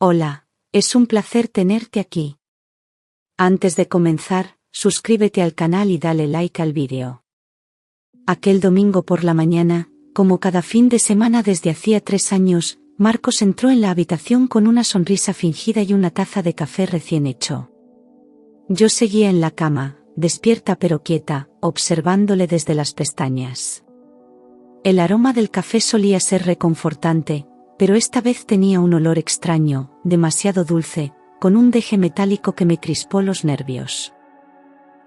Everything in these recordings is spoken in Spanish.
Hola, es un placer tenerte aquí. Antes de comenzar, suscríbete al canal y dale like al vídeo. Aquel domingo por la mañana, como cada fin de semana desde hacía 3 años, Marcos entró en la habitación con una sonrisa fingida y una taza de café recién hecho. Yo seguía en la cama, despierta pero quieta, observándole desde las pestañas. El aroma del café solía ser reconfortante, pero esta vez tenía un olor extraño, demasiado dulce, con un deje metálico que me crispó los nervios.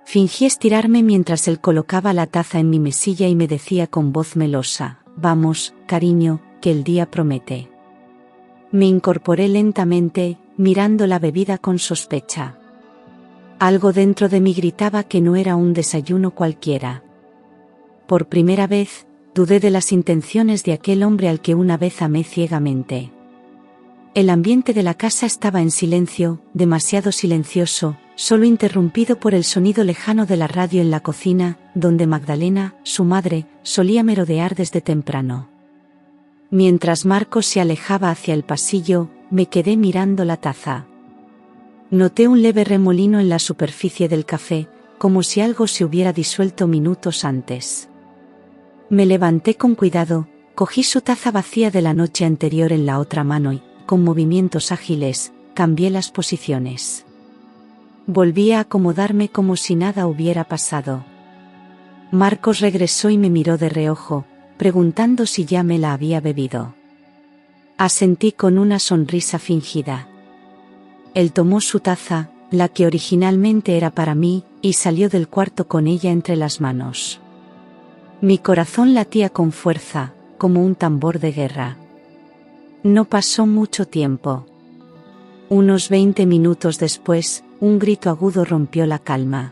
Fingí estirarme mientras él colocaba la taza en mi mesilla y me decía con voz melosa: «Vamos, cariño, que el día promete». Me incorporé lentamente, mirando la bebida con sospecha. Algo dentro de mí gritaba que no era un desayuno cualquiera. Por primera vez, dudé de las intenciones de aquel hombre al que una vez amé ciegamente. El ambiente de la casa estaba en silencio, demasiado silencioso, solo interrumpido por el sonido lejano de la radio en la cocina, donde Magdalena, su madre, solía merodear desde temprano. Mientras Marcos se alejaba hacia el pasillo, me quedé mirando la taza. Noté un leve remolino en la superficie del café, como si algo se hubiera disuelto minutos antes. Me levanté con cuidado, cogí su taza vacía de la noche anterior en la otra mano y, con movimientos ágiles, cambié las posiciones. Volví a acomodarme como si nada hubiera pasado. Marcos regresó y me miró de reojo, preguntando si ya me la había bebido. Asentí con una sonrisa fingida. Él tomó su taza, la que originalmente era para mí, y salió del cuarto con ella entre las manos. Mi corazón latía con fuerza, como un tambor de guerra. No pasó mucho tiempo. Unos 20 minutos después, un grito agudo rompió la calma.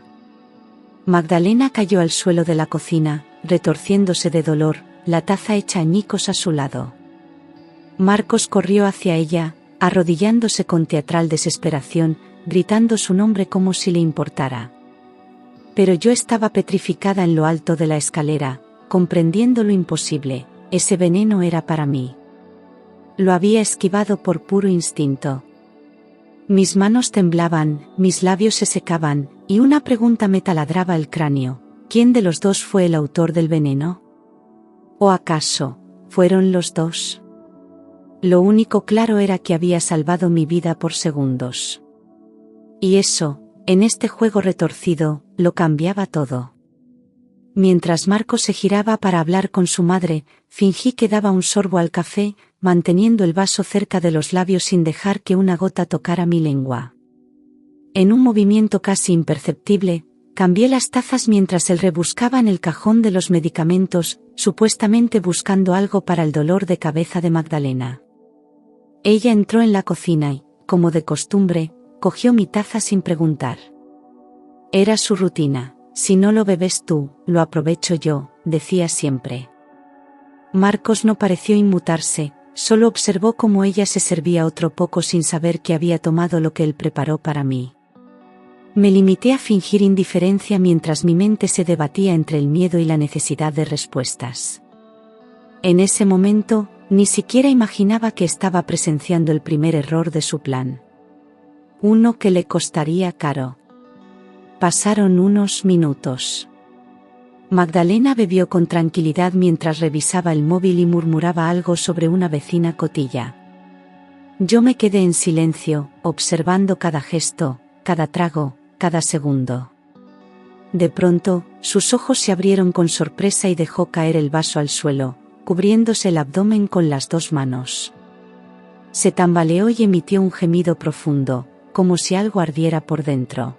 Magdalena cayó al suelo de la cocina, retorciéndose de dolor, la taza hecha añicos a su lado. Marcos corrió hacia ella, arrodillándose con teatral desesperación, gritando su nombre como si le importara. Pero yo estaba petrificada en lo alto de la escalera, comprendiendo lo imposible: ese veneno era para mí. Lo había esquivado por puro instinto. Mis manos temblaban, mis labios se secaban, y una pregunta me taladraba el cráneo: ¿quién de los dos fue el autor del veneno? ¿O acaso fueron los dos? Lo único claro era que había salvado mi vida por segundos. Y eso, en este juego retorcido, lo cambiaba todo. Mientras Marcos se giraba para hablar con su madre, fingí que daba un sorbo al café, manteniendo el vaso cerca de los labios sin dejar que una gota tocara mi lengua. En un movimiento casi imperceptible, cambié las tazas mientras él rebuscaba en el cajón de los medicamentos, supuestamente buscando algo para el dolor de cabeza de Magdalena. Ella entró en la cocina y, como de costumbre, cogió mi taza sin preguntar. Era su rutina: si no lo bebes tú, lo aprovecho yo, decía siempre. Marcos no pareció inmutarse, solo observó cómo ella se servía otro poco sin saber que había tomado lo que él preparó para mí. Me limité a fingir indiferencia mientras mi mente se debatía entre el miedo y la necesidad de respuestas. En ese momento, ni siquiera imaginaba que estaba presenciando el primer error de su plan. Uno que le costaría caro. Pasaron unos minutos. Magdalena bebió con tranquilidad mientras revisaba el móvil y murmuraba algo sobre una vecina cotilla. Yo me quedé en silencio, observando cada gesto, cada trago, cada segundo. De pronto, sus ojos se abrieron con sorpresa y dejó caer el vaso al suelo, cubriéndose el abdomen con las 2 manos. Se tambaleó y emitió un gemido profundo, como si algo ardiera por dentro.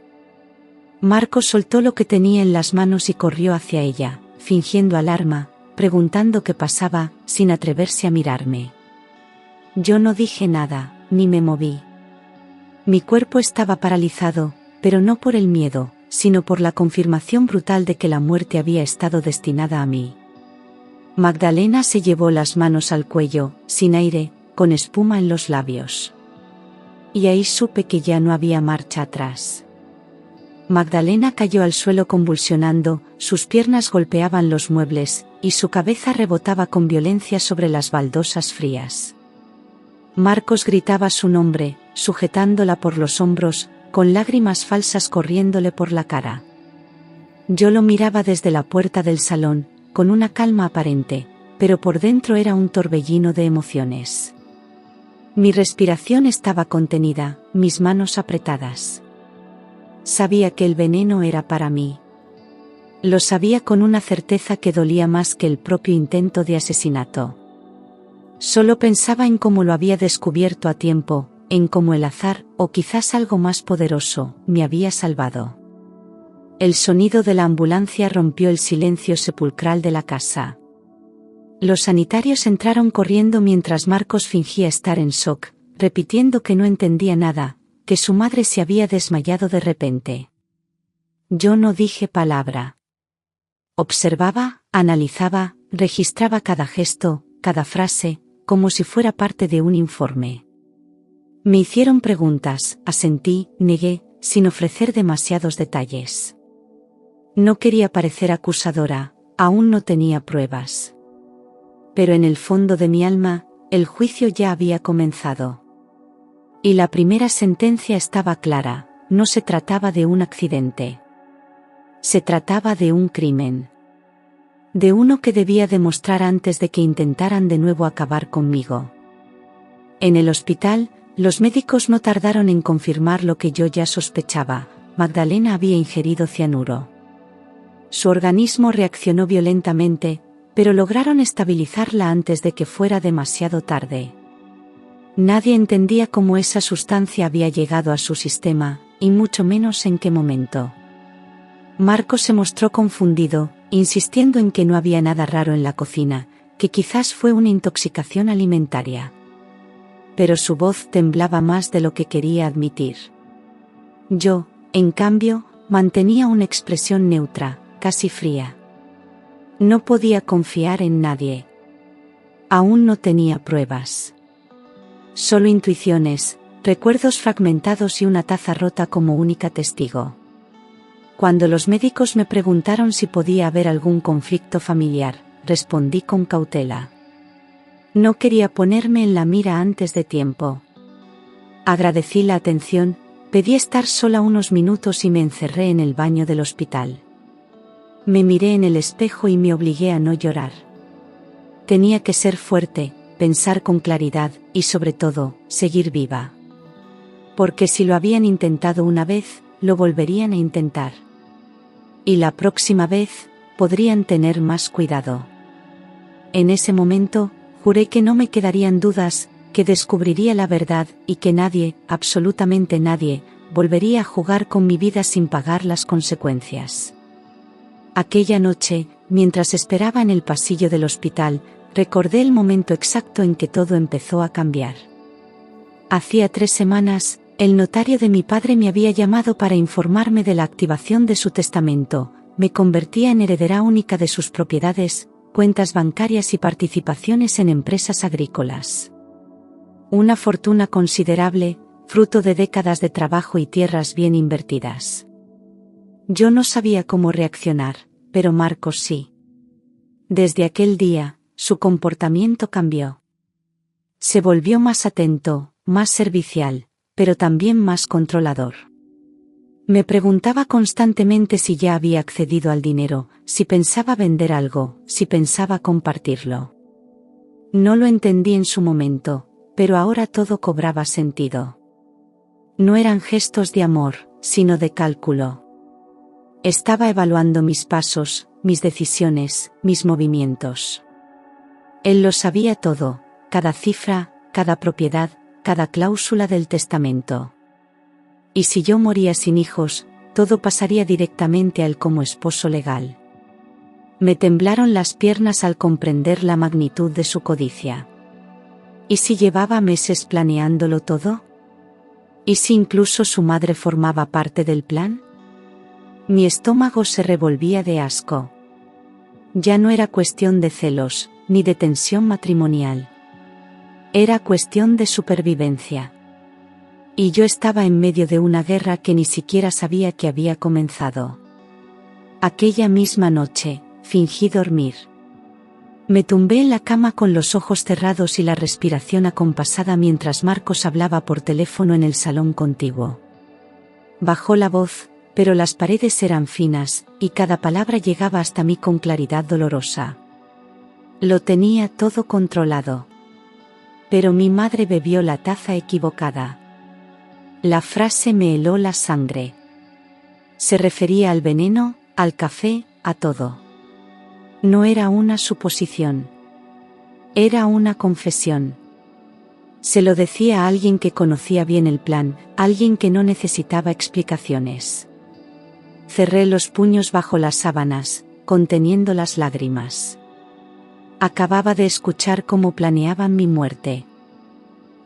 Marcos soltó lo que tenía en las manos y corrió hacia ella, fingiendo alarma, preguntando qué pasaba, sin atreverse a mirarme. Yo no dije nada, ni me moví. Mi cuerpo estaba paralizado, pero no por el miedo, sino por la confirmación brutal de que la muerte había estado destinada a mí. Magdalena se llevó las manos al cuello, sin aire, con espuma en los labios. Y ahí supe que ya no había marcha atrás. Magdalena cayó al suelo convulsionando, sus piernas golpeaban los muebles, y su cabeza rebotaba con violencia sobre las baldosas frías. Marcos gritaba su nombre, sujetándola por los hombros, con lágrimas falsas corriéndole por la cara. Yo lo miraba desde la puerta del salón, con una calma aparente, pero por dentro era un torbellino de emociones. Mi respiración estaba contenida, mis manos apretadas. Sabía que el veneno era para mí. Lo sabía con una certeza que dolía más que el propio intento de asesinato. Solo pensaba en cómo lo había descubierto a tiempo, en cómo el azar, o quizás algo más poderoso, me había salvado. El sonido de la ambulancia rompió el silencio sepulcral de la casa. Los sanitarios entraron corriendo mientras Marcos fingía estar en shock, repitiendo que no entendía nada, que su madre se había desmayado de repente. Yo no dije palabra. Observaba, analizaba, registraba cada gesto, cada frase, como si fuera parte de un informe. Me hicieron preguntas, asentí, negué, sin ofrecer demasiados detalles. No quería parecer acusadora, aún no tenía pruebas. Pero en el fondo de mi alma, el juicio ya había comenzado. Y la primera sentencia estaba clara, no se trataba de un accidente. Se trataba de un crimen. De uno que debía demostrar antes de que intentaran de nuevo acabar conmigo. En el hospital, los médicos no tardaron en confirmar lo que yo ya sospechaba: Magdalena había ingerido cianuro. Su organismo reaccionó violentamente, pero lograron estabilizarla antes de que fuera demasiado tarde. Nadie entendía cómo esa sustancia había llegado a su sistema, y mucho menos en qué momento. Marcos se mostró confundido, insistiendo en que no había nada raro en la cocina, que quizás fue una intoxicación alimentaria. Pero su voz temblaba más de lo que quería admitir. Yo, en cambio, mantenía una expresión neutra, casi fría. No podía confiar en nadie. Aún no tenía pruebas. Solo intuiciones, recuerdos fragmentados y una taza rota como única testigo. Cuando los médicos me preguntaron si podía haber algún conflicto familiar, respondí con cautela. No quería ponerme en la mira antes de tiempo. Agradecí la atención, pedí estar sola unos minutos y me encerré en el baño del hospital. Me miré en el espejo y me obligué a no llorar. Tenía que ser fuerte, pensar con claridad, y sobre todo, seguir viva. Porque si lo habían intentado una vez, lo volverían a intentar. Y la próxima vez, podrían tener más cuidado. En ese momento, juré que no me quedarían dudas, que descubriría la verdad, y que nadie, absolutamente nadie, volvería a jugar con mi vida sin pagar las consecuencias. Aquella noche, mientras esperaba en el pasillo del hospital, recordé el momento exacto en que todo empezó a cambiar. Hacía 3 semanas, el notario de mi padre me había llamado para informarme de la activación de su testamento. Me convertía en heredera única de sus propiedades, cuentas bancarias y participaciones en empresas agrícolas. Una fortuna considerable, fruto de décadas de trabajo y tierras bien invertidas. Yo no sabía cómo reaccionar, pero Marcos sí. Desde aquel día, su comportamiento cambió. Se volvió más atento, más servicial, pero también más controlador. Me preguntaba constantemente si ya había accedido al dinero, si pensaba vender algo, si pensaba compartirlo. No lo entendí en su momento, pero ahora todo cobraba sentido. No eran gestos de amor, sino de cálculo. Estaba evaluando mis pasos, mis decisiones, mis movimientos. Él lo sabía todo, cada cifra, cada propiedad, cada cláusula del testamento. Y si yo moría sin hijos, todo pasaría directamente a él como esposo legal. Me temblaron las piernas al comprender la magnitud de su codicia. ¿Y si llevaba meses planeándolo todo? ¿Y si incluso su madre formaba parte del plan? Mi estómago se revolvía de asco. Ya no era cuestión de celos, ni de tensión matrimonial. Era cuestión de supervivencia. Y yo estaba en medio de una guerra que ni siquiera sabía que había comenzado. Aquella misma noche, fingí dormir. Me tumbé en la cama con los ojos cerrados y la respiración acompasada mientras Marcos hablaba por teléfono en el salón contiguo. Bajó la voz, pero las paredes eran finas, y cada palabra llegaba hasta mí con claridad dolorosa. Lo tenía todo controlado. Pero mi madre bebió la taza equivocada. La frase me heló la sangre. Se refería al veneno, al café, a todo. No era una suposición. Era una confesión. Se lo decía a alguien que conocía bien el plan, alguien que no necesitaba explicaciones. Cerré los puños bajo las sábanas, conteniendo las lágrimas. Acababa de escuchar cómo planeaban mi muerte.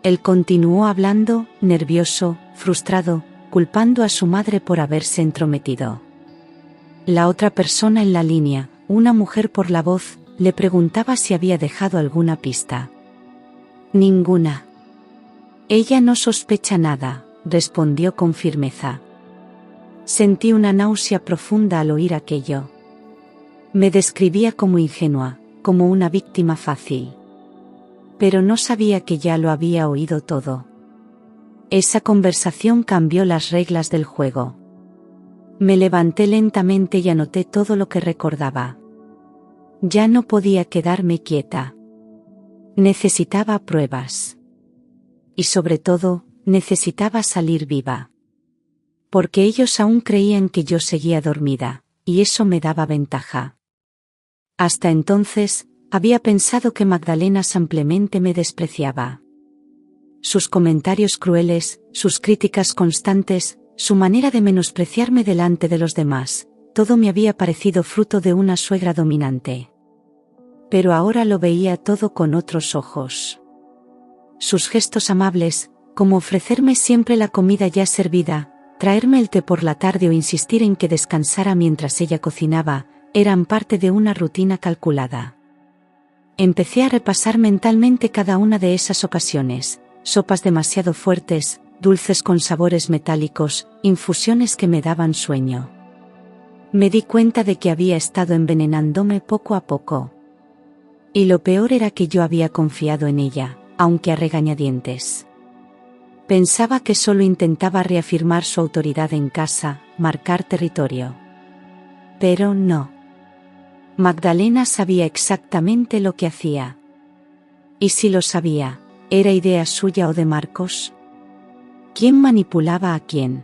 Él continuó hablando, nervioso, frustrado, culpando a su madre por haberse entrometido. La otra persona en la línea, una mujer por la voz, le preguntaba si había dejado alguna pista. Ninguna. Ella no sospecha nada, respondió con firmeza. Sentí una náusea profunda al oír aquello. Me describía como ingenua, como una víctima fácil. Pero no sabía que ya lo había oído todo. Esa conversación cambió las reglas del juego. Me levanté lentamente y anoté todo lo que recordaba. Ya no podía quedarme quieta. Necesitaba pruebas. Y sobre todo, necesitaba salir viva. Porque ellos aún creían que yo seguía dormida, y eso me daba ventaja. Hasta entonces, había pensado que Magdalena simplemente me despreciaba. Sus comentarios crueles, sus críticas constantes, su manera de menospreciarme delante de los demás, todo me había parecido fruto de una suegra dominante. Pero ahora lo veía todo con otros ojos. Sus gestos amables, como ofrecerme siempre la comida ya servida, traerme el té por la tarde o insistir en que descansara mientras ella cocinaba, eran parte de una rutina calculada. Empecé a repasar mentalmente cada una de esas ocasiones, sopas demasiado fuertes, dulces con sabores metálicos, infusiones que me daban sueño. Me di cuenta de que había estado envenenándome poco a poco. Y lo peor era que yo había confiado en ella, aunque a regañadientes. Pensaba que solo intentaba reafirmar su autoridad en casa, marcar territorio. Pero no. Magdalena sabía exactamente lo que hacía. Y si lo sabía, ¿era idea suya o de Marcos? ¿Quién manipulaba a quién?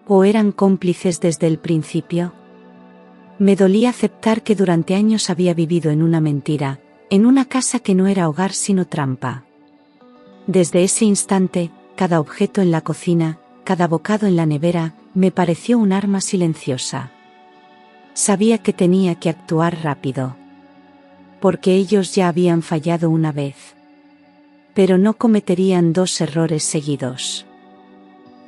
¿O eran cómplices desde el principio? Me dolía aceptar que durante años había vivido en una mentira, en una casa que no era hogar sino trampa. Desde ese instante, cada objeto en la cocina, cada bocado en la nevera, me pareció un arma silenciosa. Sabía que tenía que actuar rápido. Porque ellos ya habían fallado una vez. Pero no cometerían dos errores seguidos.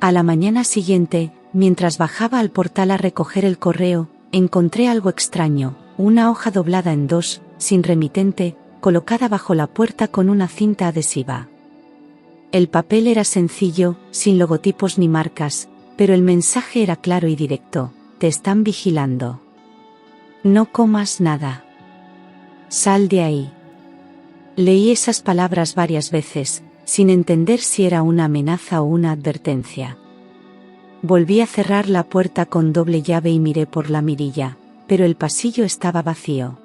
A la mañana siguiente, mientras bajaba al portal a recoger el correo, encontré algo extraño, una hoja doblada en dos, sin remitente, colocada bajo la puerta con una cinta adhesiva. El papel era sencillo, sin logotipos ni marcas, pero el mensaje era claro y directo: te están vigilando. No comas nada. Sal de ahí. Leí esas palabras varias veces, sin entender si era una amenaza o una advertencia. Volví a cerrar la puerta con doble llave y miré por la mirilla, pero el pasillo estaba vacío.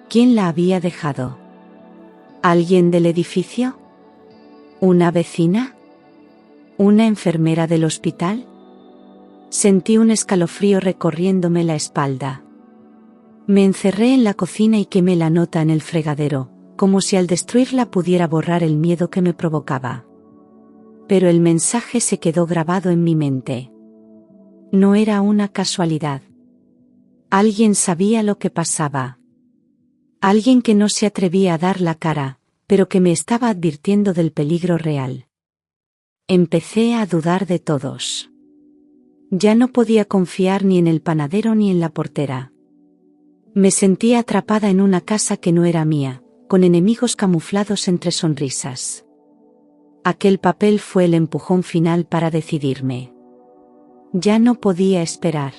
¿Quién la había dejado? ¿Alguien del edificio? ¿Una vecina? ¿Una enfermera del hospital? Sentí un escalofrío recorriéndome la espalda. Me encerré en la cocina y quemé la nota en el fregadero, como si al destruirla pudiera borrar el miedo que me provocaba. Pero el mensaje se quedó grabado en mi mente. No era una casualidad. Alguien sabía lo que pasaba. Alguien que no se atrevía a dar la cara, pero que me estaba advirtiendo del peligro real. Empecé a dudar de todos. Ya no podía confiar ni en el panadero ni en la portera. Me sentía atrapada en una casa que no era mía, con enemigos camuflados entre sonrisas. Aquel papel fue el empujón final para decidirme. Ya no podía esperar.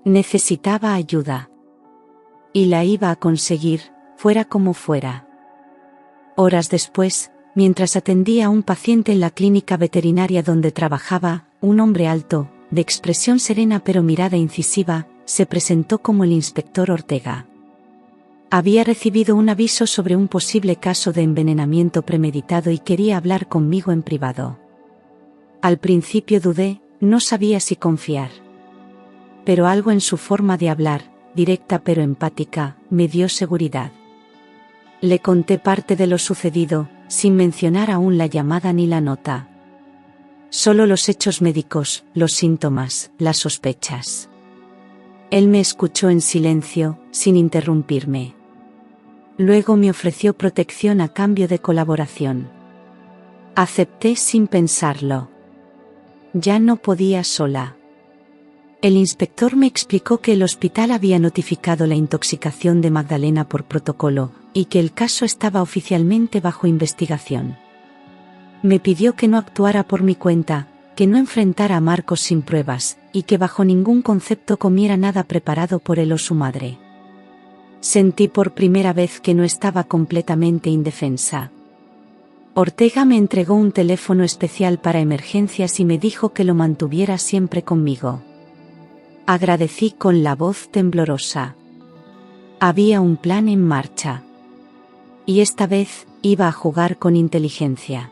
Necesitaba ayuda. Y la iba a conseguir, fuera como fuera. Horas después, mientras atendía a un paciente en la clínica veterinaria donde trabajaba, un hombre alto, de expresión serena pero mirada incisiva, se presentó como el inspector Ortega. Había recibido un aviso sobre un posible caso de envenenamiento premeditado y quería hablar conmigo en privado. Al principio dudé, no sabía si confiar. Pero algo en su forma de hablar, directa pero empática, me dio seguridad. Le conté parte de lo sucedido, sin mencionar aún la llamada ni la nota. Solo los hechos médicos, los síntomas, las sospechas. Él me escuchó en silencio, sin interrumpirme. Luego me ofreció protección a cambio de colaboración. Acepté sin pensarlo. Ya no podía sola. El inspector me explicó que el hospital había notificado la intoxicación de Magdalena por protocolo, y que el caso estaba oficialmente bajo investigación. Me pidió que no actuara por mi cuenta, que no enfrentara a Marcos sin pruebas, y que bajo ningún concepto comiera nada preparado por él o su madre. Sentí por primera vez que no estaba completamente indefensa. Ortega me entregó un teléfono especial para emergencias y me dijo que lo mantuviera siempre conmigo. Agradecí con la voz temblorosa. Había un plan en marcha. Y esta vez, iba a jugar con inteligencia.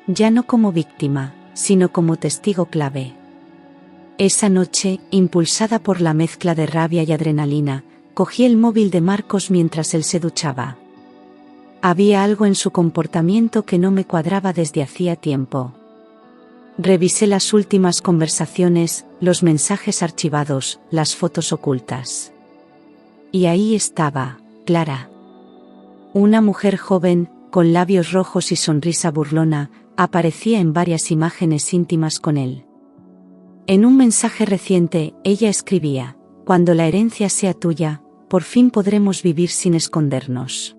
Ya no como víctima, sino como testigo clave. Esa noche, impulsada por la mezcla de rabia y adrenalina, cogí el móvil de Marcos mientras él se duchaba. Había algo en su comportamiento que no me cuadraba desde hacía tiempo. Revisé las últimas conversaciones, los mensajes archivados, las fotos ocultas. Y ahí estaba, Clara. Una mujer joven, con labios rojos y sonrisa burlona, aparecía en varias imágenes íntimas con él. En un mensaje reciente, ella escribía: «Cuando la herencia sea tuya, por fin podremos vivir sin escondernos».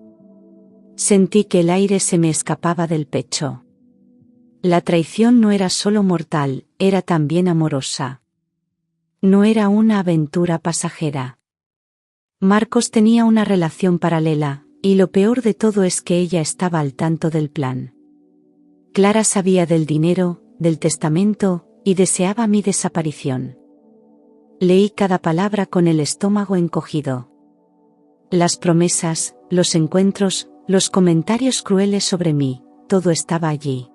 Sentí que el aire se me escapaba del pecho. La traición no era solo mortal, era también amorosa. No era una aventura pasajera. Marcos tenía una relación paralela, y lo peor de todo es que ella estaba al tanto del plan. Clara sabía del dinero, del testamento, y deseaba mi desaparición. Leí cada palabra con el estómago encogido. Las promesas, los encuentros, los comentarios crueles sobre mí, todo estaba allí.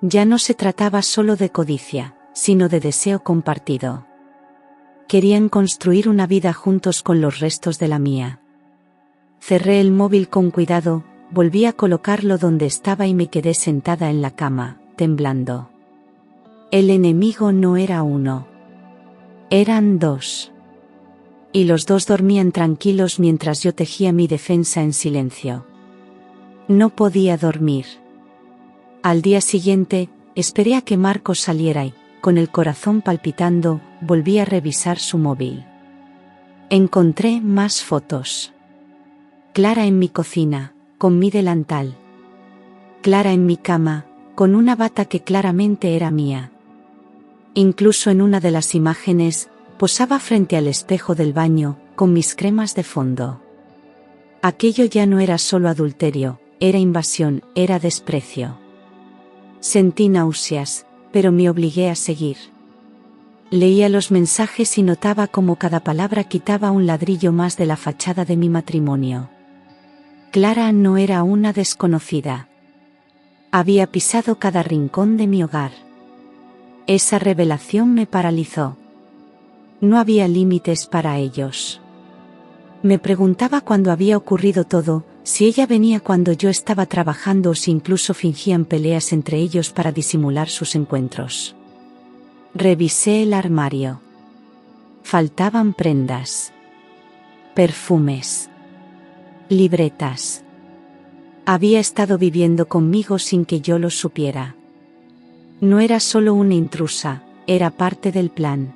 Ya no se trataba solo de codicia, sino de deseo compartido. Querían construir una vida juntos con los restos de la mía. Cerré el móvil con cuidado, volví a colocarlo donde estaba y me quedé sentada en la cama, temblando. El enemigo no era uno. Eran dos. Y los dos dormían tranquilos mientras yo tejía mi defensa en silencio. No podía dormir. Al día siguiente, esperé a que Marcos saliera y, con el corazón palpitando, volví a revisar su móvil. Encontré más fotos. Clara en mi cocina, con mi delantal. Clara en mi cama, con una bata que claramente era mía. Incluso en una de las imágenes, posaba frente al espejo del baño, con mis cremas de fondo. Aquello ya no era solo adulterio, era invasión, era desprecio. Sentí náuseas, pero me obligué a seguir. Leía los mensajes y notaba cómo cada palabra quitaba un ladrillo más de la fachada de mi matrimonio. Clara no era una desconocida. Había pisado cada rincón de mi hogar. Esa revelación me paralizó. No había límites para ellos. Me preguntaba cuándo había ocurrido todo, si ella venía cuando yo estaba trabajando o si incluso fingían peleas entre ellos para disimular sus encuentros. Revisé el armario. Faltaban prendas. Perfumes. Libretas. Había estado viviendo conmigo sin que yo lo supiera. No era solo una intrusa, era parte del plan.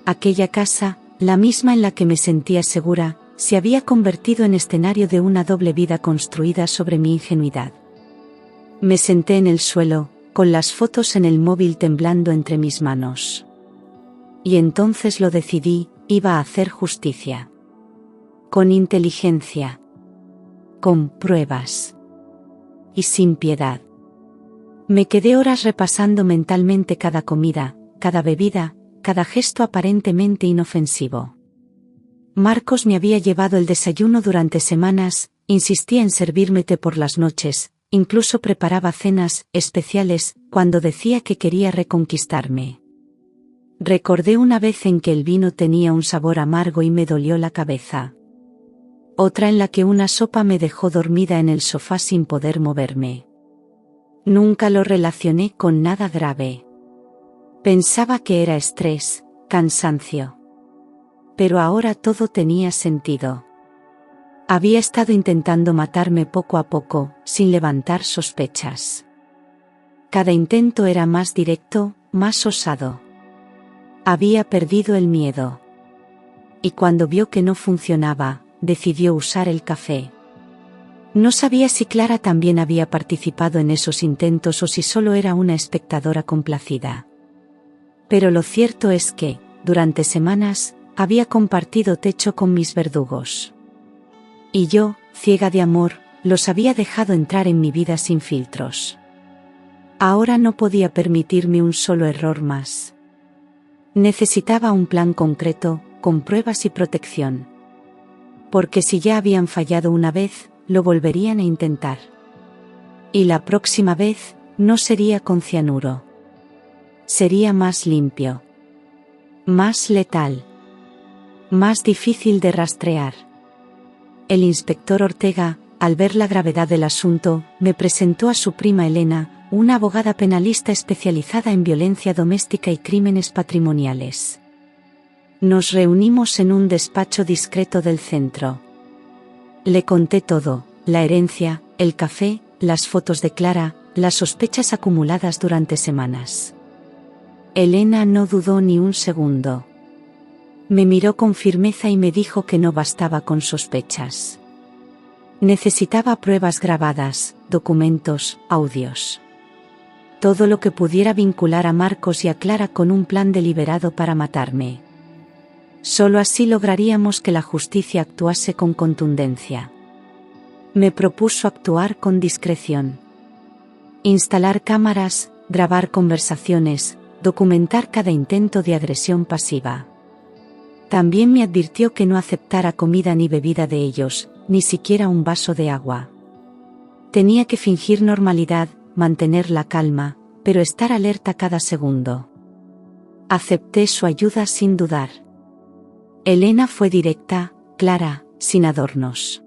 Aquella casa, la misma en la que me sentía segura, se había convertido en escenario de una doble vida construida sobre mi ingenuidad. Me senté en el suelo, con las fotos en el móvil temblando entre mis manos. Y entonces lo decidí, iba a hacer justicia. Con inteligencia. Con pruebas. Y sin piedad. Me quedé horas repasando mentalmente cada comida, cada bebida, cada gesto aparentemente inofensivo. Marcos me había llevado el desayuno durante semanas, insistía en servirme té por las noches, incluso preparaba cenas especiales cuando decía que quería reconquistarme. Recordé una vez en que el vino tenía un sabor amargo y me dolió la cabeza. Otra en la que una sopa me dejó dormida en el sofá sin poder moverme. Nunca lo relacioné con nada grave. Pensaba que era estrés, cansancio. Pero ahora todo tenía sentido. Había estado intentando matarme poco a poco, sin levantar sospechas. Cada intento era más directo, más osado. Había perdido el miedo. Y cuando vio que no funcionaba, decidió usar el café. No sabía si Clara también había participado en esos intentos o si solo era una espectadora complacida. Pero lo cierto es que, durante semanas, había compartido techo con mis verdugos. Y yo, ciega de amor, los había dejado entrar en mi vida sin filtros. Ahora no podía permitirme un solo error más. Necesitaba un plan concreto, con pruebas y protección. Porque si ya habían fallado una vez, lo volverían a intentar. Y la próxima vez, no sería con cianuro. Sería más limpio. Más letal. Más difícil de rastrear. El inspector Ortega, al ver la gravedad del asunto, me presentó a su prima Elena, una abogada penalista especializada en violencia doméstica y crímenes patrimoniales. Nos reunimos en un despacho discreto del centro. Le conté todo, la herencia, el café, las fotos de Clara, las sospechas acumuladas durante semanas. Elena no dudó ni un segundo. Me miró con firmeza y me dijo que no bastaba con sospechas. Necesitaba pruebas grabadas, documentos, audios. Todo lo que pudiera vincular a Marcos y a Clara con un plan deliberado para matarme. Solo así lograríamos que la justicia actuase con contundencia. Me propuso actuar con discreción. Instalar cámaras, grabar conversaciones, documentar cada intento de agresión pasiva. También me advirtió que no aceptara comida ni bebida de ellos, ni siquiera un vaso de agua. Tenía que fingir normalidad, mantener la calma, pero estar alerta cada segundo. Acepté su ayuda sin dudar. Elena fue directa, clara, sin adornos.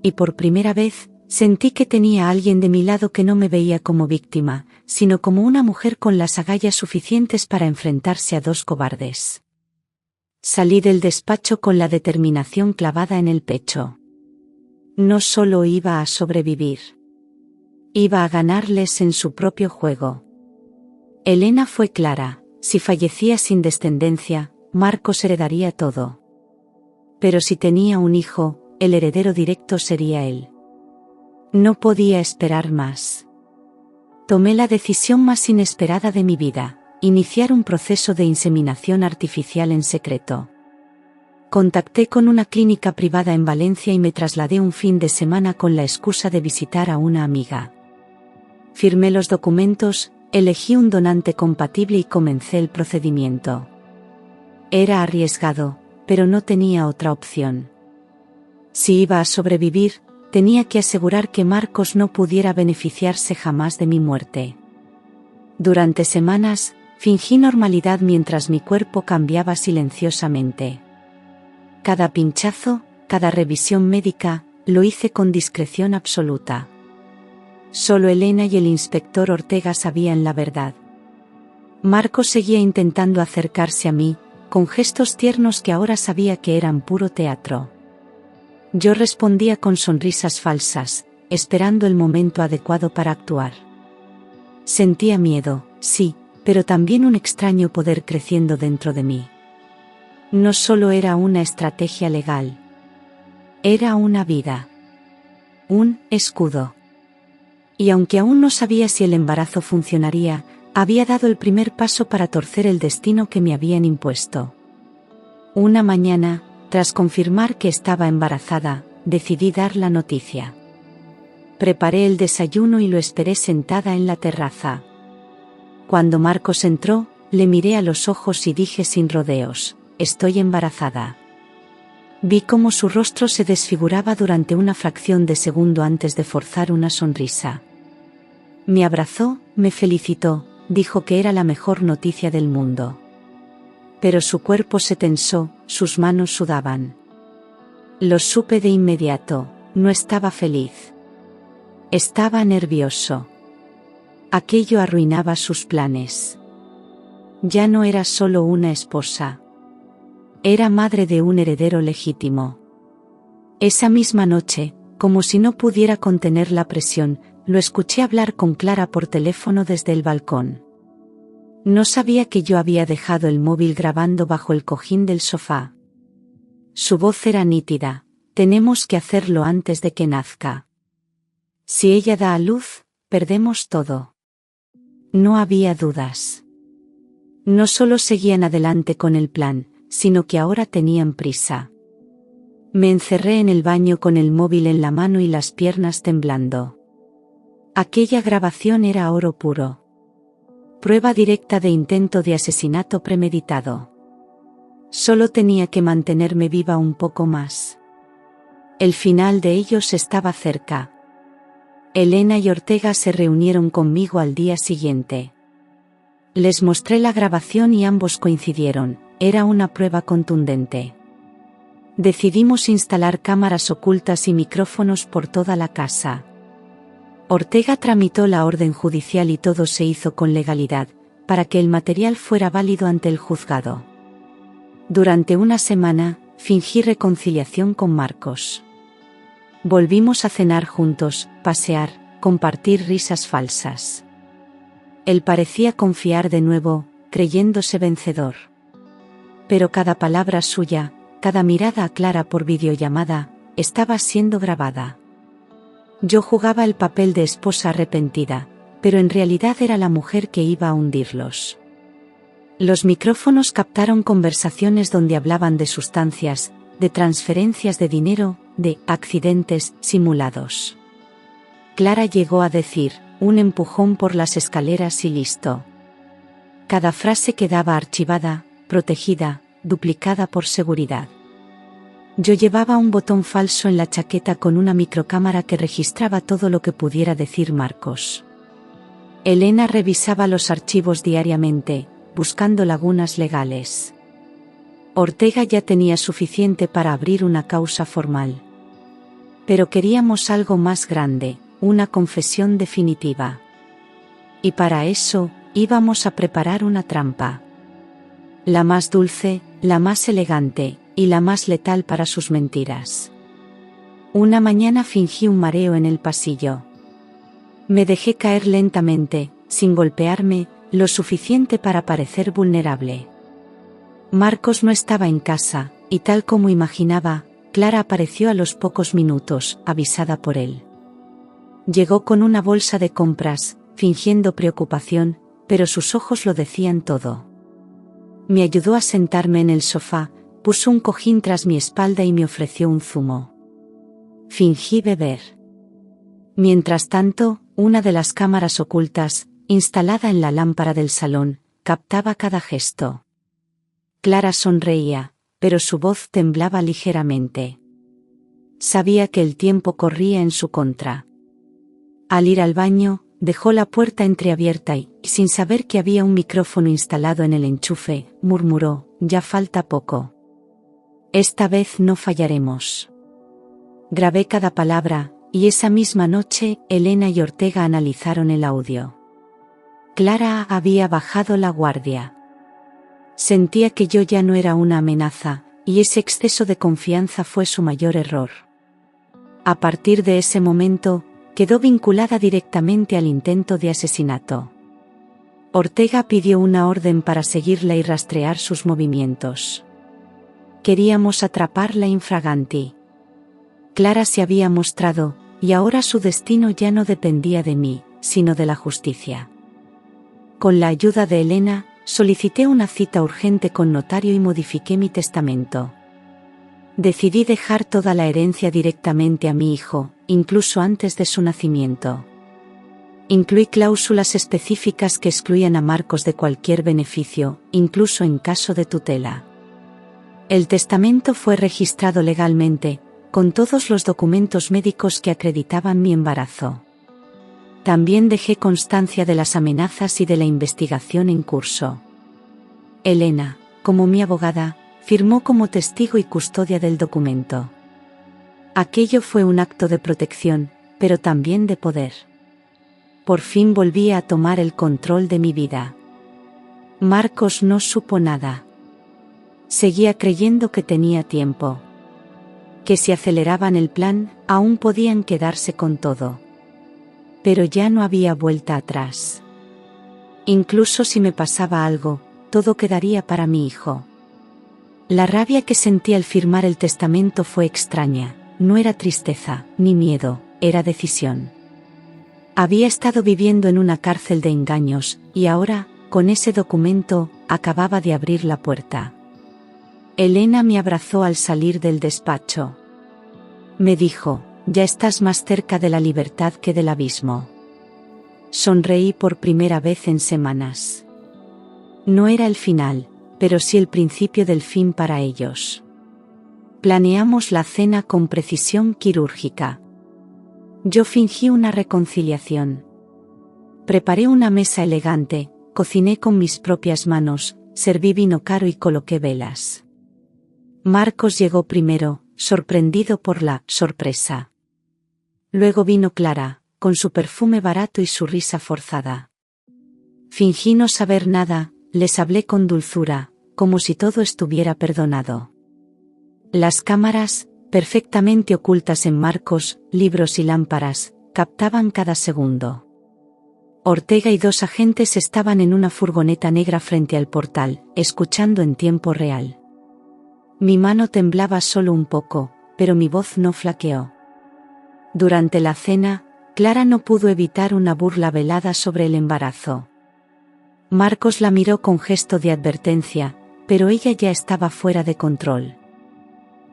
Y por primera vez, sentí que tenía a alguien de mi lado que no me veía como víctima, sino como una mujer con las agallas suficientes para enfrentarse a dos cobardes. Salí del despacho con la determinación clavada en el pecho. No solo iba a sobrevivir. Iba a ganarles en su propio juego. Elena fue clara, si fallecía sin descendencia, Marcos heredaría todo. Pero si tenía un hijo, el heredero directo sería él. No podía esperar más. Tomé la decisión más inesperada de mi vida, iniciar un proceso de inseminación artificial en secreto. Contacté con una clínica privada en Valencia y me trasladé un fin de semana con la excusa de visitar a una amiga. Firmé los documentos, elegí un donante compatible y comencé el procedimiento. Era arriesgado, pero no tenía otra opción. Si iba a sobrevivir, tenía que asegurar que Marcos no pudiera beneficiarse jamás de mi muerte. Durante semanas, fingí normalidad mientras mi cuerpo cambiaba silenciosamente. Cada pinchazo, cada revisión médica, lo hice con discreción absoluta. Solo Elena y el inspector Ortega sabían la verdad. Marcos seguía intentando acercarse a mí, con gestos tiernos que ahora sabía que eran puro teatro. Yo respondía con sonrisas falsas, esperando el momento adecuado para actuar. Sentía miedo, sí, pero también un extraño poder creciendo dentro de mí. No solo era una estrategia legal. Era una vida. Un escudo. Y aunque aún no sabía si el embarazo funcionaría, había dado el primer paso para torcer el destino que me habían impuesto. Una mañana, Tras confirmar que estaba embarazada, decidí dar la noticia. Preparé el desayuno y lo esperé sentada en la terraza. Cuando Marcos entró, le miré a los ojos y dije sin rodeos: estoy embarazada. Vi cómo su rostro se desfiguraba durante una fracción de segundo antes de forzar una sonrisa. Me abrazó, me felicitó, dijo que era la mejor noticia del mundo. Pero su cuerpo se tensó, sus manos sudaban. Lo supe de inmediato, no estaba feliz. Estaba nervioso. Aquello arruinaba sus planes. Ya no era solo una esposa. Era madre de un heredero legítimo. Esa misma noche, como si no pudiera contener la presión, lo escuché hablar con Clara por teléfono desde el balcón. No sabía que yo había dejado el móvil grabando bajo el cojín del sofá. Su voz era nítida: tenemos que hacerlo antes de que nazca. Si ella da a luz, perdemos todo. No había dudas. No solo seguían adelante con el plan, sino que ahora tenían prisa. Me encerré en el baño con el móvil en la mano y las piernas temblando. Aquella grabación era oro puro. Prueba directa de intento de asesinato premeditado. Solo tenía que mantenerme viva un poco más. El final de ellos estaba cerca. Elena y Ortega se reunieron conmigo al día siguiente. Les mostré la grabación y ambos coincidieron: era una prueba contundente. Decidimos instalar cámaras ocultas y micrófonos por toda la casa. Ortega tramitó la orden judicial y todo se hizo con legalidad, para que el material fuera válido ante el juzgado. Durante una semana, fingí reconciliación con Marcos. Volvimos a cenar juntos, pasear, compartir risas falsas. Él parecía confiar de nuevo, creyéndose vencedor. Pero cada palabra suya, cada mirada a Clara por videollamada, estaba siendo grabada. Yo jugaba el papel de esposa arrepentida, pero en realidad era la mujer que iba a hundirlos. Los micrófonos captaron conversaciones donde hablaban de sustancias, de transferencias de dinero, de accidentes simulados. Clara llegó a decir: un empujón por las escaleras y listo. Cada frase quedaba archivada, protegida, duplicada por seguridad. Yo llevaba un botón falso en la chaqueta con una microcámara que registraba todo lo que pudiera decir Marcos. Elena revisaba los archivos diariamente, buscando lagunas legales. Ortega ya tenía suficiente para abrir una causa formal. Pero queríamos algo más grande, una confesión definitiva. Y para eso, íbamos a preparar una trampa. La más dulce, la más elegante, y la más letal para sus mentiras. Una mañana fingí un mareo en el pasillo. Me dejé caer lentamente, sin golpearme, lo suficiente para parecer vulnerable. Marcos no estaba en casa, y tal como imaginaba, Clara apareció a los pocos minutos, avisada por él. Llegó con una bolsa de compras, fingiendo preocupación, pero sus ojos lo decían todo. Me ayudó a sentarme en el sofá, puso un cojín tras mi espalda y me ofreció un zumo. Fingí beber. Mientras tanto, una de las cámaras ocultas, instalada en la lámpara del salón, captaba cada gesto. Clara sonreía, pero su voz temblaba ligeramente. Sabía que el tiempo corría en su contra. Al ir al baño, dejó la puerta entreabierta y, sin saber que había un micrófono instalado en el enchufe, murmuró: ya falta poco. Esta vez no fallaremos. Grabé cada palabra, y esa misma noche, Elena y Ortega analizaron el audio. Clara había bajado la guardia. Sentía que yo ya no era una amenaza, y ese exceso de confianza fue su mayor error. A partir de ese momento, quedó vinculada directamente al intento de asesinato. Ortega pidió una orden para seguirla y rastrear sus movimientos. Queríamos atraparla infraganti. Clara se había mostrado, y ahora su destino ya no dependía de mí, sino de la justicia. Con la ayuda de Elena, solicité una cita urgente con notario y modifiqué mi testamento. Decidí dejar toda la herencia directamente a mi hijo, incluso antes de su nacimiento. Incluí cláusulas específicas que excluían a Marcos de cualquier beneficio, incluso en caso de tutela. El testamento fue registrado legalmente, con todos los documentos médicos que acreditaban mi embarazo. También dejé constancia de las amenazas y de la investigación en curso. Elena, como mi abogada, firmó como testigo y custodia del documento. Aquello fue un acto de protección, pero también de poder. Por fin volvía a tomar el control de mi vida. Marcos no supo nada. Seguía creyendo que tenía tiempo. Que si aceleraban el plan, aún podían quedarse con todo. Pero ya no había vuelta atrás. Incluso si me pasaba algo, todo quedaría para mi hijo. La rabia que sentí al firmar el testamento fue extraña, no era tristeza, ni miedo, era decisión. Había estado viviendo en una cárcel de engaños, y ahora, con ese documento, acababa de abrir la puerta. Elena me abrazó al salir del despacho. Me dijo, ya estás más cerca de la libertad que del abismo. Sonreí por primera vez en semanas. No era el final, pero sí el principio del fin para ellos. Planeamos la cena con precisión quirúrgica. Yo fingí una reconciliación. Preparé una mesa elegante, cociné con mis propias manos, serví vino caro y coloqué velas. Marcos llegó primero, sorprendido por la sorpresa. Luego vino Clara, con su perfume barato y su risa forzada. Fingí no saber nada, les hablé con dulzura, como si todo estuviera perdonado. Las cámaras, perfectamente ocultas en marcos, libros y lámparas, captaban cada segundo. Ortega y 2 agentes estaban en una furgoneta negra frente al portal, escuchando en tiempo real. Mi mano temblaba solo un poco, pero mi voz no flaqueó. Durante la cena, Clara no pudo evitar una burla velada sobre el embarazo. Marcos la miró con gesto de advertencia, pero ella ya estaba fuera de control.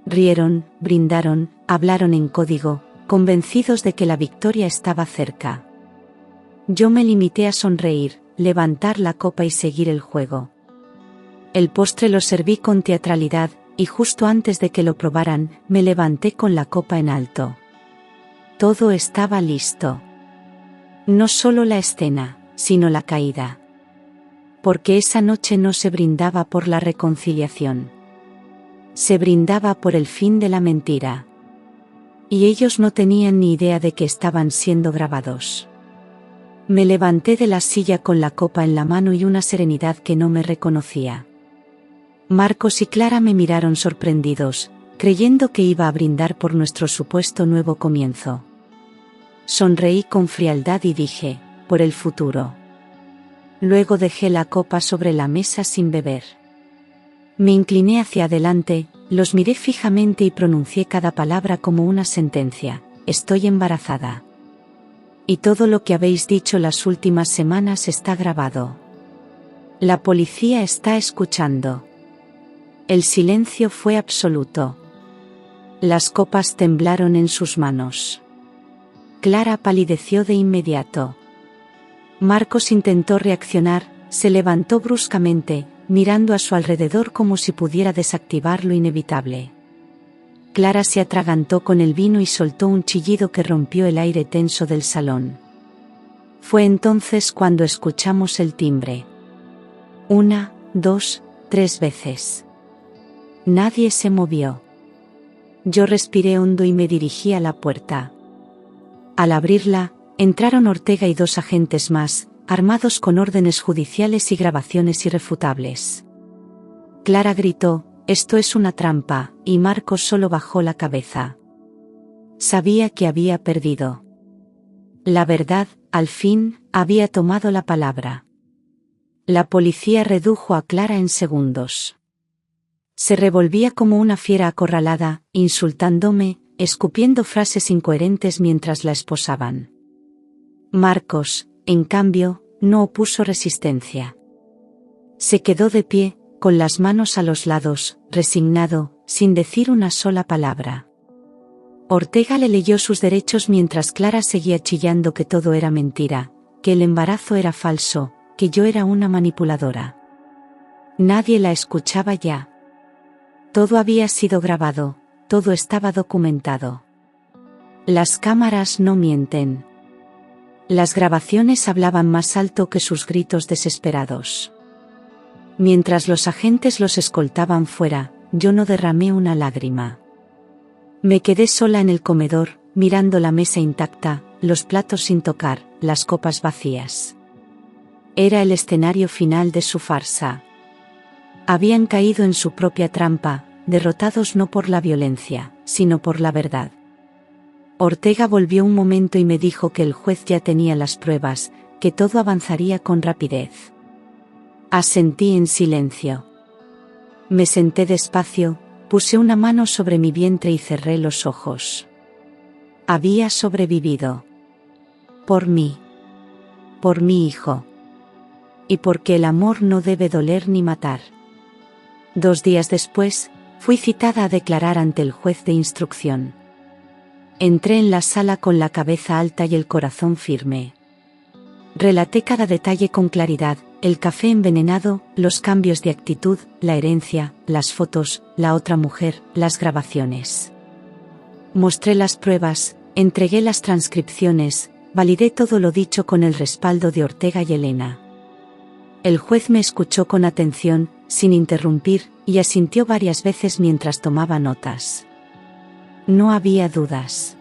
Rieron, brindaron, hablaron en código, convencidos de que la victoria estaba cerca. Yo me limité a sonreír, levantar la copa y seguir el juego. El postre lo serví con teatralidad, y justo antes de que lo probaran, me levanté con la copa en alto. Todo estaba listo. No solo la escena, sino la caída. Porque esa noche no se brindaba por la reconciliación. Se brindaba por el fin de la mentira. Y ellos no tenían ni idea de que estaban siendo grabados. Me levanté de la silla con la copa en la mano y una serenidad que no me reconocía. Marcos y Clara me miraron sorprendidos, creyendo que iba a brindar por nuestro supuesto nuevo comienzo. Sonreí con frialdad y dije, por el futuro. Luego dejé la copa sobre la mesa sin beber. Me incliné hacia adelante, los miré fijamente y pronuncié cada palabra como una sentencia: estoy embarazada. Y todo lo que habéis dicho las últimas semanas está grabado. La policía está escuchando. El silencio fue absoluto. Las copas temblaron en sus manos. Clara palideció de inmediato. Marcos intentó reaccionar, se levantó bruscamente, mirando a su alrededor como si pudiera desactivar lo inevitable. Clara se atragantó con el vino y soltó un chillido que rompió el aire tenso del salón. Fue entonces cuando escuchamos el timbre. 1, 2, 3 veces. Nadie se movió. Yo respiré hondo y me dirigí a la puerta. Al abrirla, entraron Ortega y 2 agentes más, armados con órdenes judiciales y grabaciones irrefutables. Clara gritó: «Esto es una trampa», y Marcos solo bajó la cabeza. Sabía que había perdido. La verdad, al fin, había tomado la palabra. La policía redujo a Clara en segundos. Se revolvía como una fiera acorralada, insultándome, escupiendo frases incoherentes mientras la esposaban. Marcos, en cambio, no opuso resistencia. Se quedó de pie, con las manos a los lados, resignado, sin decir una sola palabra. Ortega le leyó sus derechos mientras Clara seguía chillando que todo era mentira, que el embarazo era falso, que yo era una manipuladora. Nadie la escuchaba ya. Todo había sido grabado, todo estaba documentado. Las cámaras no mienten. Las grabaciones hablaban más alto que sus gritos desesperados. Mientras los agentes los escoltaban fuera, yo no derramé una lágrima. Me quedé sola en el comedor, mirando la mesa intacta, los platos sin tocar, las copas vacías. Era el escenario final de su farsa. Habían caído en su propia trampa, derrotados no por la violencia, sino por la verdad. Ortega volvió un momento y me dijo que el juez ya tenía las pruebas, que todo avanzaría con rapidez. Asentí en silencio. Me senté despacio, puse una mano sobre mi vientre y cerré los ojos. Había sobrevivido. Por mí. Por mi hijo. Y porque el amor no debe doler ni matar. 2 días después, fui citada a declarar ante el juez de instrucción. Entré en la sala con la cabeza alta y el corazón firme. Relaté cada detalle con claridad, el café envenenado, los cambios de actitud, la herencia, las fotos, la otra mujer, las grabaciones. Mostré las pruebas, entregué las transcripciones, validé todo lo dicho con el respaldo de Ortega y Elena. El juez me escuchó con atención, sin interrumpir, y asintió varias veces mientras tomaba notas. No había dudas.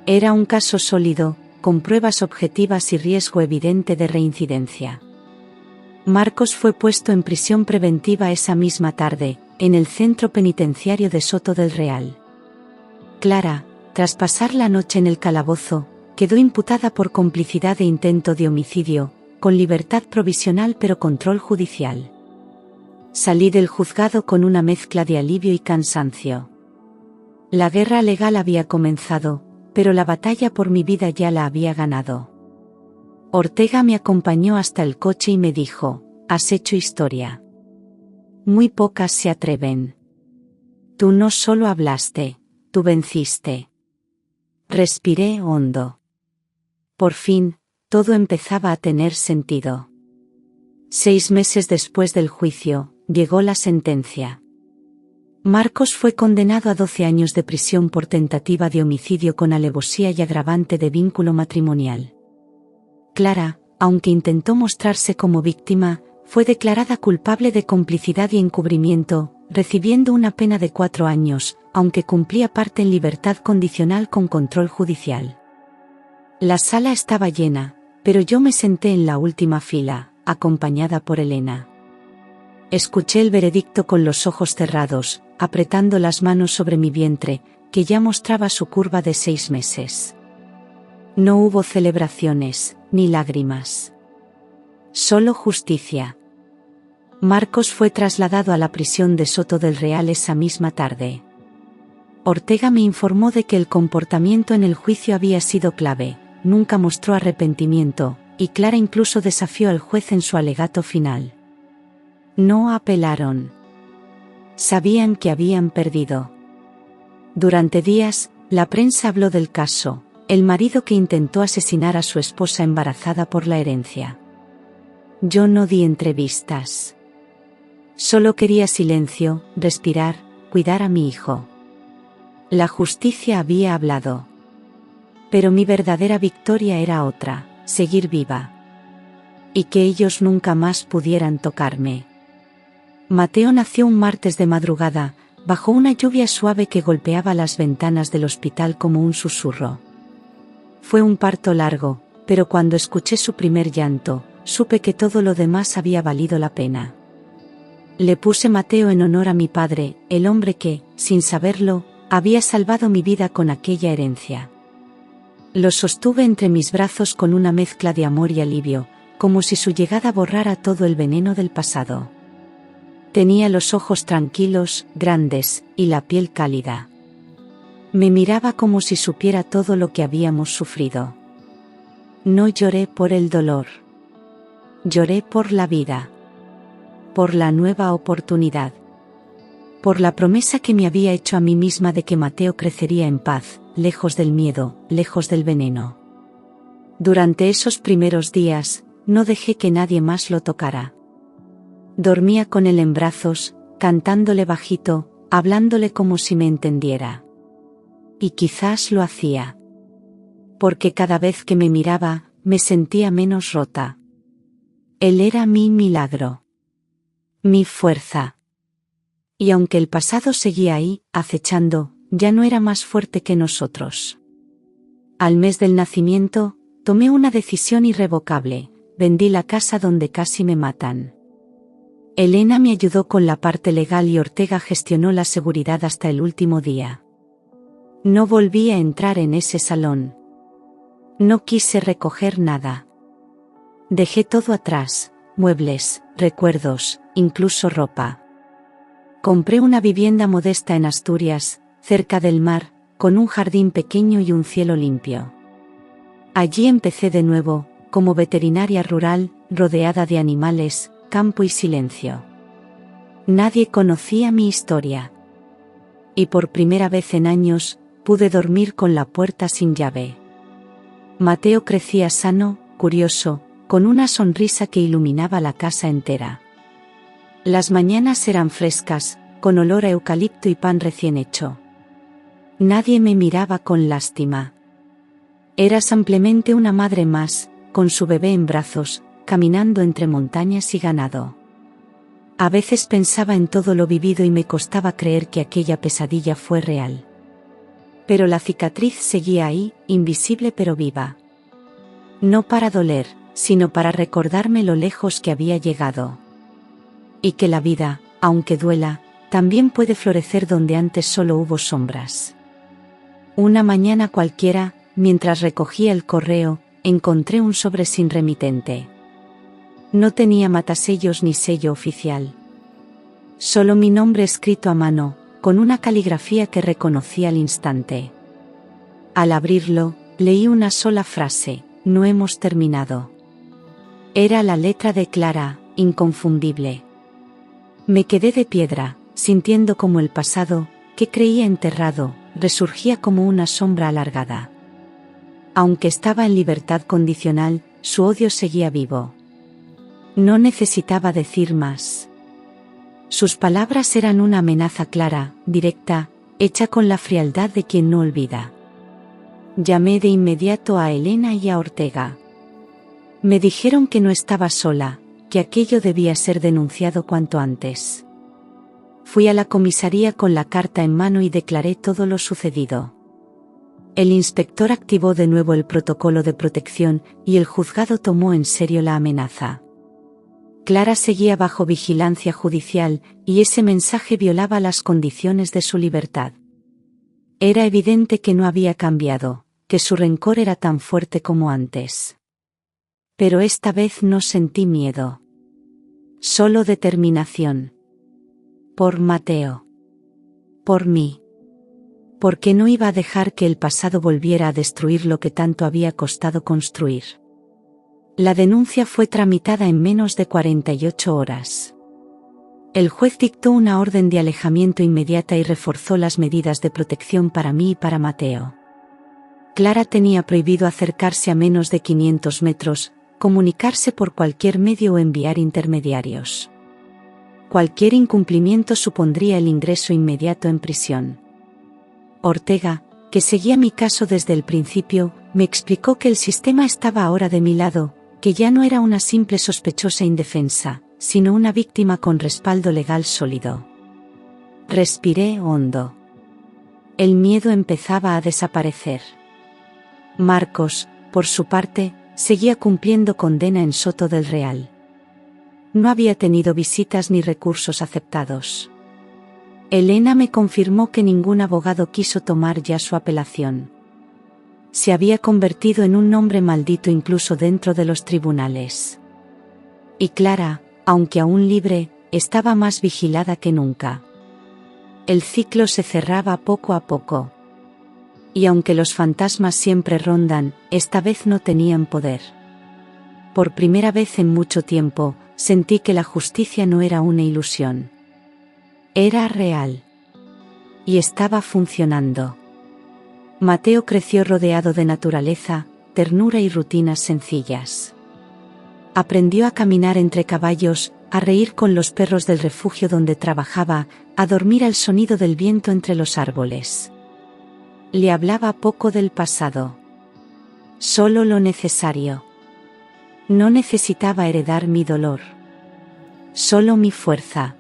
Era un caso sólido, con pruebas objetivas y riesgo evidente de reincidencia. Marcos fue puesto en prisión preventiva esa misma tarde, en el centro penitenciario de Soto del Real. Clara, tras pasar la noche en el calabozo, quedó imputada por complicidad e intento de homicidio, con libertad provisional pero control judicial. Salí del juzgado con una mezcla de alivio y cansancio. La guerra legal había comenzado, pero la batalla por mi vida ya la había ganado. Ortega me acompañó hasta el coche y me dijo: «Has hecho historia. Muy pocas se atreven. Tú no solo hablaste, tú venciste». Respiré hondo. Por fin, todo empezaba a tener sentido. 6 meses después del juicio, llegó la sentencia. Marcos fue condenado a 12 años de prisión por tentativa de homicidio con alevosía y agravante de vínculo matrimonial. Clara, aunque intentó mostrarse como víctima, fue declarada culpable de complicidad y encubrimiento, recibiendo una pena de 4 años, aunque cumplía parte en libertad condicional con control judicial. La sala estaba llena, pero yo me senté en la última fila, acompañada por Elena. Escuché el veredicto con los ojos cerrados, apretando las manos sobre mi vientre, que ya mostraba su curva de 6 meses. No hubo celebraciones, ni lágrimas. Solo justicia. Marcos fue trasladado a la prisión de Soto del Real esa misma tarde. Ortega me informó de que el comportamiento en el juicio había sido clave, nunca mostró arrepentimiento, y Clara incluso desafió al juez en su alegato final. No apelaron. Sabían que habían perdido. Durante días, la prensa habló del caso, el marido que intentó asesinar a su esposa embarazada por la herencia. Yo no di entrevistas. Solo quería silencio, respirar, cuidar a mi hijo. La justicia había hablado. Pero mi verdadera victoria era otra, seguir viva. Y que ellos nunca más pudieran tocarme. Mateo nació un martes de madrugada, bajo una lluvia suave que golpeaba las ventanas del hospital como un susurro. Fue un parto largo, pero cuando escuché su primer llanto, supe que todo lo demás había valido la pena. Le puse Mateo en honor a mi padre, el hombre que, sin saberlo, había salvado mi vida con aquella herencia. Lo sostuve entre mis brazos con una mezcla de amor y alivio, como si su llegada borrara todo el veneno del pasado. Tenía los ojos tranquilos, grandes, y la piel cálida. Me miraba como si supiera todo lo que habíamos sufrido. No lloré por el dolor. Lloré por la vida. Por la nueva oportunidad. por la promesa que me había hecho a mí misma de que Mateo crecería en paz, lejos del miedo, lejos del veneno. Durante esos primeros días, no dejé que nadie más lo tocara. Dormía con él en brazos, cantándole bajito, hablándole como si me entendiera. Y quizás lo hacía. Porque cada vez que me miraba, me sentía menos rota. Él era mi milagro. Mi fuerza. Y aunque el pasado seguía ahí, acechando, ya no era más fuerte que nosotros. Al mes del nacimiento, tomé una decisión irrevocable: vendí la casa donde casi me matan. Elena me ayudó con la parte legal y Ortega gestionó la seguridad hasta el último día. No volví a entrar en ese salón. No quise recoger nada. Dejé todo atrás: muebles, recuerdos, incluso ropa. Compré una vivienda modesta en Asturias, cerca del mar, con un jardín pequeño y un cielo limpio. Allí empecé de nuevo, como veterinaria rural, rodeada de animales, campo y silencio. Nadie conocía mi historia. Y por primera vez en años, pude dormir con la puerta sin llave. Mateo crecía sano, curioso, con una sonrisa que iluminaba la casa entera. Las mañanas eran frescas, con olor a eucalipto y pan recién hecho. Nadie me miraba con lástima. Era simplemente una madre más, con su bebé en brazos, caminando entre montañas y ganado. A veces pensaba en todo lo vivido y me costaba creer que aquella pesadilla fue real. Pero la cicatriz seguía ahí, invisible pero viva. No para doler, sino para recordarme lo lejos que había llegado. Y que la vida, aunque duela, también puede florecer donde antes solo hubo sombras. Una mañana cualquiera, mientras recogía el correo, encontré un sobre sin remitente. No tenía matasellos ni sello oficial. Solo mi nombre escrito a mano, con una caligrafía que reconocí al instante. Al abrirlo, leí una sola frase: no hemos terminado. Era la letra de Clara, inconfundible. Me quedé de piedra, sintiendo como el pasado, que creía enterrado, resurgía como una sombra alargada. Aunque estaba en libertad condicional, su odio seguía vivo. No necesitaba decir más. Sus palabras eran una amenaza clara, directa, hecha con la frialdad de quien no olvida. Llamé de inmediato a Elena y a Ortega. Me dijeron que no estaba sola, que aquello debía ser denunciado cuanto antes. Fui a la comisaría con la carta en mano y declaré todo lo sucedido. El inspector activó de nuevo el protocolo de protección y el juzgado tomó en serio la amenaza. Clara seguía bajo vigilancia judicial y ese mensaje violaba las condiciones de su libertad. Era evidente que no había cambiado, que su rencor era tan fuerte como antes. Pero esta vez no sentí miedo. Solo determinación. Por Mateo. Por mí. Porque no iba a dejar que el pasado volviera a destruir lo que tanto había costado construir. La denuncia fue tramitada en menos de 48 horas. El juez dictó una orden de alejamiento inmediata y reforzó las medidas de protección para mí y para Mateo. Clara tenía prohibido acercarse a menos de 500 metros, comunicarse por cualquier medio o enviar intermediarios. Cualquier incumplimiento supondría el ingreso inmediato en prisión. Ortega, que seguía mi caso desde el principio, me explicó que el sistema estaba ahora de mi lado, que ya no era una simple sospechosa indefensa, sino una víctima con respaldo legal sólido. Respiré hondo. El miedo empezaba a desaparecer. Marcos, por su parte, seguía cumpliendo condena en Soto del Real. No había tenido visitas ni recursos aceptados. Elena me confirmó que ningún abogado quiso tomar ya su apelación. Se había convertido en un nombre maldito incluso dentro de los tribunales. Y Clara, aunque aún libre, estaba más vigilada que nunca. El ciclo se cerraba poco a poco. Y aunque los fantasmas siempre rondan, esta vez no tenían poder. Por primera vez en mucho tiempo, sentí que la justicia no era una ilusión. Era real. Y estaba funcionando. Mateo creció rodeado de naturaleza, ternura y rutinas sencillas. Aprendió a caminar entre caballos, a reír con los perros del refugio donde trabajaba, a dormir al sonido del viento entre los árboles. Le hablaba poco del pasado. Solo lo necesario. No necesitaba heredar mi dolor. Solo mi fuerza.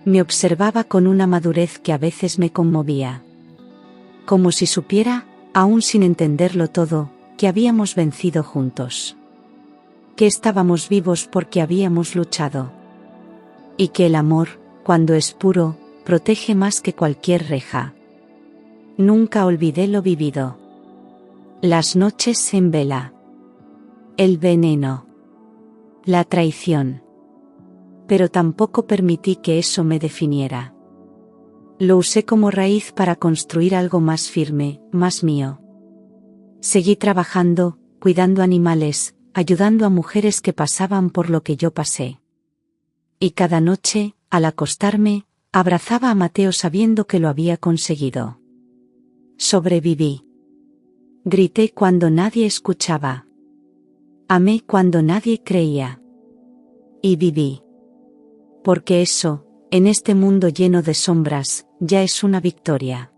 Me observaba con una madurez que a veces me conmovía. Como si supiera, aún sin entenderlo todo, que habíamos vencido juntos. Que estábamos vivos porque habíamos luchado. Y que el amor, cuando es puro, protege más que cualquier reja. Nunca olvidé lo vivido. Las noches en vela. El veneno. La traición. Pero tampoco permití que eso me definiera. Lo usé como raíz para construir algo más firme, más mío. Seguí trabajando, cuidando animales, ayudando a mujeres que pasaban por lo que yo pasé. Y cada noche, al acostarme, abrazaba a Mateo sabiendo que lo había conseguido. Sobreviví. Grité cuando nadie escuchaba. Amé cuando nadie creía. Y viví. Porque eso, en este mundo lleno de sombras, ya es una victoria.